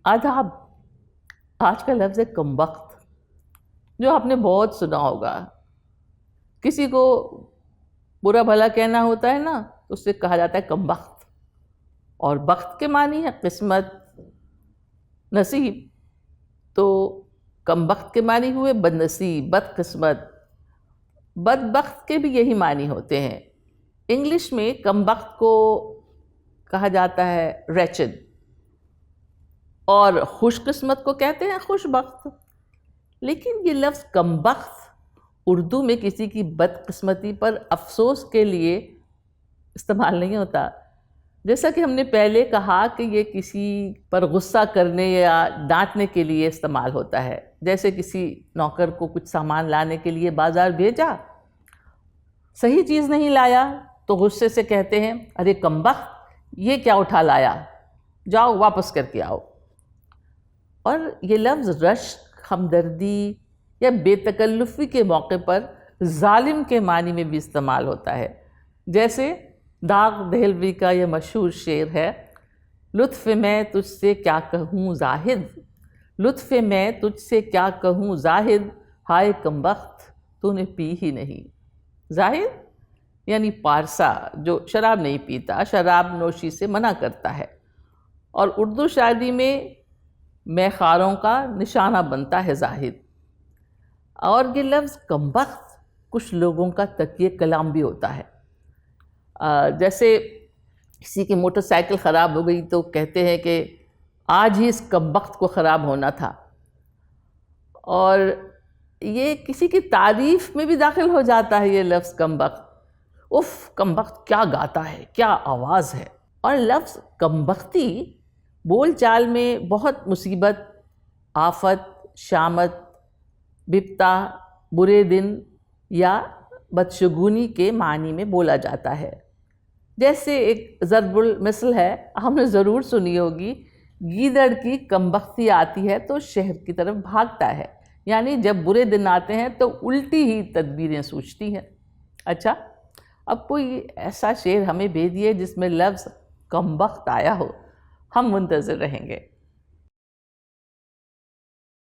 آداب. آج کا لفظ ہے کم وقت، جو آپ نے بہت سنا ہوگا. کسی کو برا بھلا کہنا ہوتا ہے نا تو اس سے کہا جاتا ہے کم وقت. اور وقت کے معنی ہے قسمت، نصیب. تو کم وقت کے معنی ہوئے بد نصیب، بد قسمت. بدبخت کے بھی یہی معنی ہوتے ہیں. انگلش میں کم وقت کو کہا جاتا ہے ریچڈ، اور خوش قسمت کو کہتے ہیں خوش بخت. لیکن یہ لفظ کم بخت اردو میں کسی کی بد قسمتی پر افسوس کے لیے استعمال نہیں ہوتا. جیسا کہ ہم نے پہلے کہا کہ یہ کسی پر غصہ کرنے یا ڈانٹنے کے لیے استعمال ہوتا ہے. جیسے کسی نوکر کو کچھ سامان لانے کے لیے بازار بھیجا، صحیح چیز نہیں لایا تو غصے سے کہتے ہیں ارے کم بخت، یہ کیا اٹھا لایا، جاؤ واپس کر کے آؤ. اور یہ لفظ رشک، ہمدردی یا بے تکلفی کے موقع پر ظالم کے معنی میں بھی استعمال ہوتا ہے. جیسے داغ دہلوی کا یہ مشہور شعر ہے، لطف میں تجھ سے کیا کہوں زاہد، لطف میں تجھ سے کیا کہوں زاہد، ہائے کم بخت تو نے پی ہی نہیں. زاہد یعنی پارسا جو شراب نہیں پیتا، شراب نوشی سے منع کرتا ہے، اور اردو شاعری میں خاروں کا نشانہ بنتا ہے زاہد. اور یہ لفظ کم بخت کچھ لوگوں کا تکیہ کلام بھی ہوتا ہے. جیسے کسی کی موٹر سائیکل خراب ہو گئی تو کہتے ہیں کہ آج ہی اس کم بخت کو خراب ہونا تھا. اور یہ کسی کی تعریف میں بھی داخل ہو جاتا ہے یہ لفظ کم بخت. اف کم بخت کیا گاتا ہے، کیا آواز ہے. اور لفظ کم بختی بول چال میں بہت مصیبت، آفت، شامت، بپتا، برے دن یا بدشگونی کے معنی میں بولا جاتا ہے. جیسے ایک ضرب المثل ہے، ہم نے ضرور سنی ہوگی، گیدڑ کی کم بختی آتی ہے تو شہر کی طرف بھاگتا ہے. یعنی جب برے دن آتے ہیں تو الٹی ہی تدبیریں سوچتی ہیں. اچھا، اب کوئی ایسا شعر ہمیں بھیجیے جس میں لفظ کم بخت آیا ہو، ہم منتظر رہیں گے.